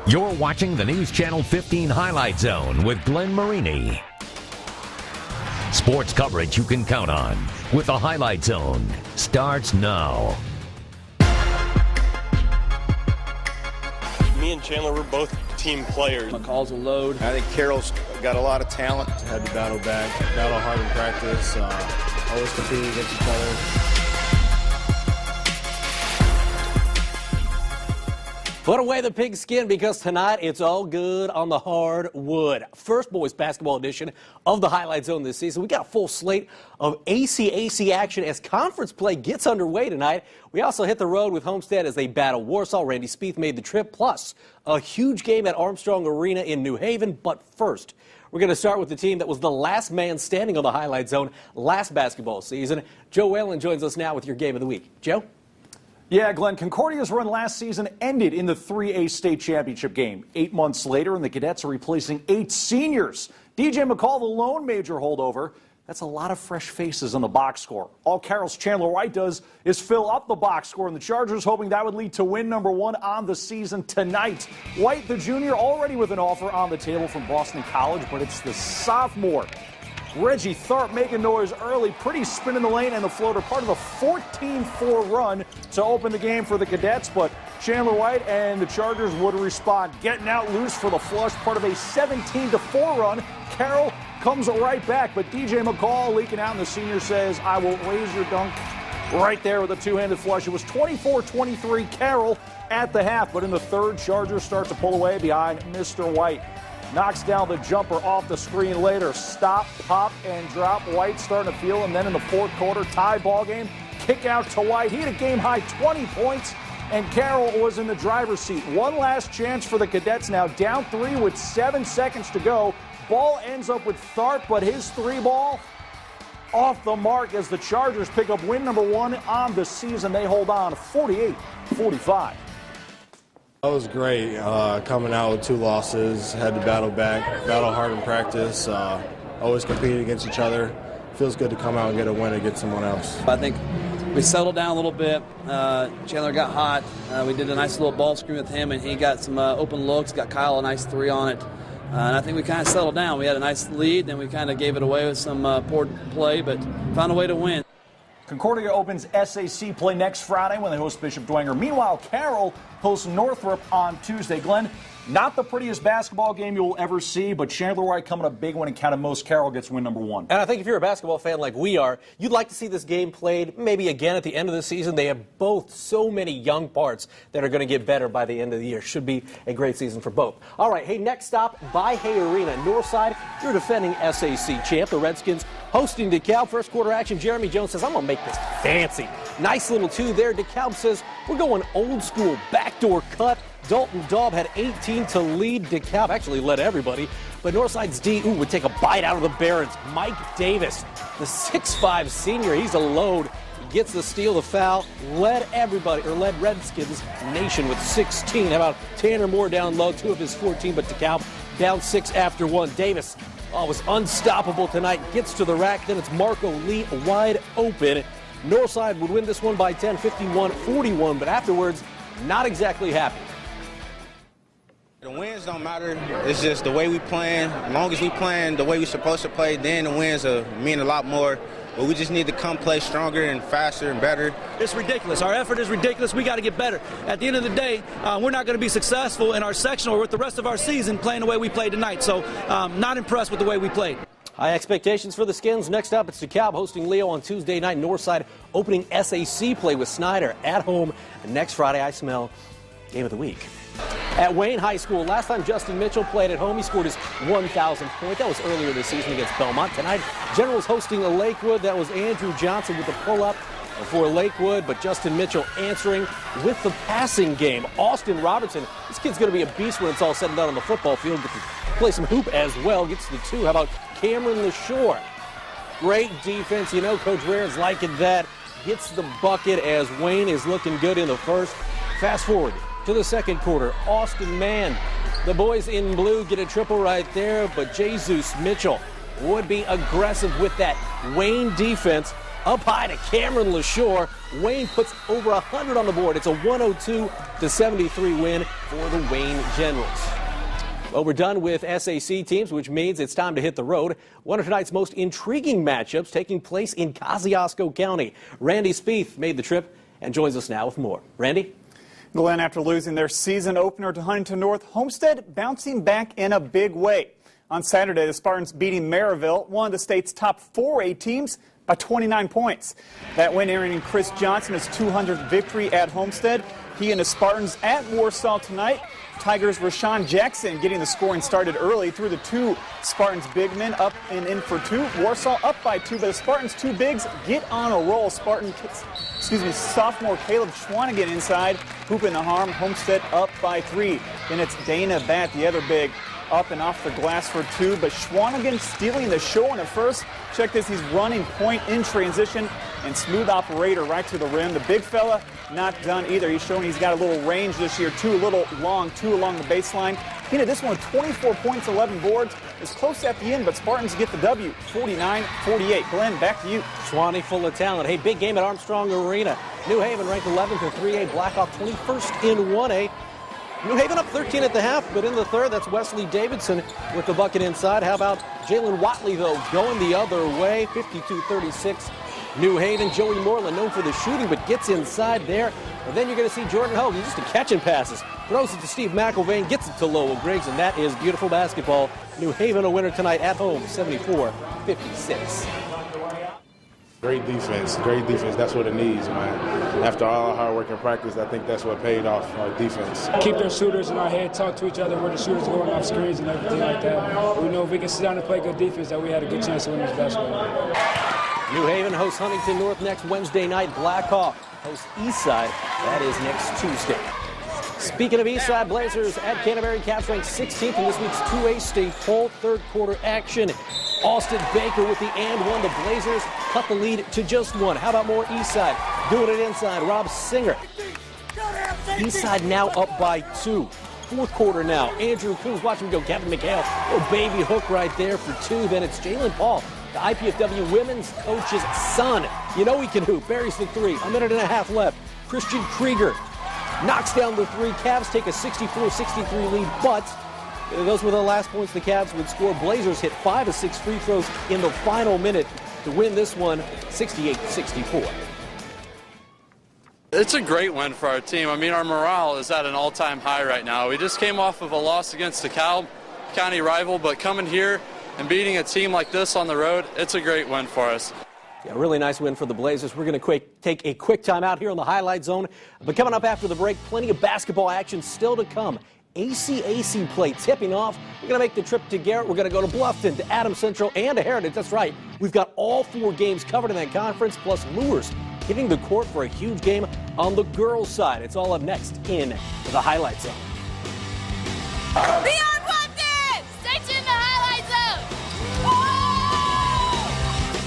You're watching the News Channel 15 Highlight Zone with Glenn Marini. Sports coverage you can count on with the Highlight Zone starts now. Me and Chandler were both team players. McCall's a load. I think Carroll's got a lot of talent. Had to battle back, battle hard in practice, always competing against each other. Put away the pigskin because tonight it's all good on the hardwood. First boys basketball edition of the Highlight Zone this season. We got a full slate of ACAC action as conference play gets underway tonight. We also hit the road with Homestead as they battle Warsaw. Randy Spieth made the trip, plus a huge game at Armstrong Arena in New Haven. But first, we're going to start with the team that was the last man standing on the Highlight Zone last basketball season. Joe Whalen joins us now with your game of the week. Joe? Yeah, Glenn, Concordia's run last season ended in the 3A state championship game. 8 months later, and the Cadets are replacing 8 seniors. DJ McCall, the lone major holdover. That's a lot of fresh faces on the box score. All Carroll's Chandler White does is fill up the box score, and the Chargers hoping that would lead to win number 1 on the season tonight. White, the junior, already with an offer on the table from Boston College, but it's the sophomore Reggie Tharp making noise early, pretty spin in the lane and the floater, part of a 14-4 run to open the game for the Cadets, but Chandler White and the Chargers would respond, getting out loose for the flush, part of a 17-4 run. Carroll comes right back, but DJ McCall leaking out, and the senior says, I will raise your dunk right there with a two-handed flush. It was 24-23 Carroll at the half, but in the third, Chargers start to pull away behind Mr. White. Knocks down the jumper off the screen later. Stop, pop, and drop. White starting to feel him. Then in the fourth quarter, tie ball game. Kick out to White. He had a game-high 20 points, and Carroll was in the driver's seat. One last chance for the Cadets now. Down 3 with 7 seconds to go. Ball ends up with Tharp, but his 3-ball off the mark as the Chargers pick up win number 1 on the season. They hold on 48-45. That was great, coming out with 2 losses, had to battle back, battle hard in practice, always competing against each other. Feels good to come out and get a win against someone else. I think we settled down a little bit. Chandler got hot. We did a nice little ball screen with him, and he got some open looks, got Kyle a nice 3 on it. And I think we kind of settled down. We had a nice lead, then we kind of gave it away with some poor play, but found a way to win. Concordia opens SAC play next Friday when they host Bishop Dwenger. Meanwhile, Carroll hosts Northrop on Tuesday. Glenn, not the prettiest basketball game you'll ever see, but Chandler White coming a big one and counted most. Carroll gets win number 1. And I think if you're a basketball fan like we are, you'd like to see this game played maybe again at the end of the season. They have both so many young parts that are going to get better by the end of the year. Should be a great season for both. All right, hey, next stop, By-Hay Arena. Northside, you're defending SAC champ. The Redskins hosting DeKalb. First quarter action, Jeremy Jones says, I'm going to make this fancy. Nice little 2 there. DeKalb says, we're going old school, backdoor cut. Dalton Daub had 18 to lead. DeKalb actually led everybody, but Northside's D would take a bite out of the Barons. Mike Davis, the 6'5 senior, he's a load. He gets the steal, the foul, led Redskins Nation with 16. How about Tanner Moore down low, 2 of his 14, but DeKalb down 6 after 1. Davis was unstoppable tonight, gets to the rack, then it's Marco Lee wide open. Northside would win this one by 10, 51-41, but afterwards, not exactly happy. The wins don't matter. It's just the way we playing. As long as we playing the way we're supposed to play, then the wins mean a lot more. But we just need to come play stronger and faster and better. It's ridiculous. Our effort is ridiculous. We got to get better. At the end of the day, we're not going to be successful in our sectional or with the rest of our season playing the way we played tonight. So not impressed with the way we played. High expectations for the Skins. Next up, it's DeKalb hosting Leo on Tuesday night. Northside opening SAC play with Snyder at home. And next Friday, I smell game of the week. At Wayne High School, last time Justin Mitchell played at home, he scored his 1,000th point. That was earlier this season against Belmont. Tonight, General's hosting Lakewood. That was Andrew Johnson with the pull-up for Lakewood, but Justin Mitchell answering with the passing game. Austin Robertson, this kid's going to be a beast when it's all said and done on the football field. But play some hoop as well. Gets to the 2. How about Cameron LaShore? Great defense. You know Coach Raren's liking that. Gets the bucket as Wayne is looking good in the first. Fast forward to the second quarter. Austin Mann, the boys in blue get a triple right there, but Jesus Mitchell would be aggressive with that Wayne defense. Up high to Cameron LaShore. Wayne puts over 100 on the board. It's a 102-73 win for the Wayne Generals. Well, we're done with SAC teams, which means it's time to hit the road. One of tonight's most intriguing matchups taking place in Kosciuszko County. Randy Spieth made the trip and joins us now with more. Randy? Glenn, after losing their season opener to Huntington North, Homestead bouncing back in a big way. On Saturday, the Spartans beating Maryville, one of the state's top 4A teams, by 29 points. That win earning Chris Johnson his 200th victory at Homestead. He and the Spartans at Warsaw tonight. Tigers' Rashawn Jackson getting the scoring started early through the 2 Spartans big men up and in for 2. Warsaw up by 2, but the Spartans 2 bigs get on a roll. Sophomore Caleb Schwanigan inside, hooping the harm. Homestead up by 3. Then it's Dana Batt, the other big, up and off the glass for 2, but Schwanigan stealing the show in the first. Check this, he's running point in transition and smooth operator right to the rim. The big fella not done either. He's showing he's got a little range this year, 2 a little long, 2 along the baseline. He did this one with 24 points, 11 boards. It's close at the end, but Spartans get the W, 49-48. Glenn, back to you. Schwani full of talent. Hey, big game at Armstrong Arena. New Haven ranked 11th in 3A. Blackhawk 21st in 1A. New Haven up 13 at the half, but in the third, that's Wesley Davidson with the bucket inside. How about Jalen Watley, though, going the other way, 52-36. New Haven, Joey Moreland, known for the shooting, but gets inside there. And then you're going to see Jordan Hogan, just a catching passes. Throws it to Steve McElvain, gets it to Lowell Griggs, and that is beautiful basketball. New Haven a winner tonight at home, 74-56. Great defense. That's what it needs, man. After all our hard work and practice, I think that's what paid off, our defense. Keep their shooters in our head, talk to each other where the shooters are going off screens and everything like that. We know if we can sit down and play good defense that we had a good chance to win this basketball. New Haven hosts Huntington North next Wednesday night. Blackhawk hosts Eastside. That is next Tuesday. Speaking of Eastside, Blazers at Canterbury. Caps ranked 16th in this week's 2A state poll. Third quarter action. Austin Baker with the and one. The Blazers cut the lead to just 1. How about more Eastside? Doing it inside. Rob Singer. Eastside now up by 2. Fourth quarter now. Andrew Cruz, watch him go. Kevin McHale. Oh, baby hook right there for 2. Then it's Jalen Paul, the IPFW women's coach's son. You know he can hoop. Buries the 3. A minute and a half left. Christian Krieger knocks down the 3. Cavs take a 64-63 lead, but those were the last points the Cavs would score. Blazers hit 5 of 6 free throws in the final minute to win this one, 68-64. It's a great win for our team. I mean, our morale is at an all-time high right now. We just came off of a loss against the DeKalb County rival, but coming here and beating a team like this on the road, it's a great win for us. Yeah, really nice win for the Blazers. We're going to take a quick time out here on the Highlight Zone. But coming up after the break, plenty of basketball action still to come. ACAC play tipping off. We're going to make the trip to Garrett. We're going to go to Bluffton, to Adams Central, and to Heritage. That's right. We've got all 4 games covered in that conference, plus Lures hitting the court for a huge game on the girls' side. It's all up next in the Highlight Zone.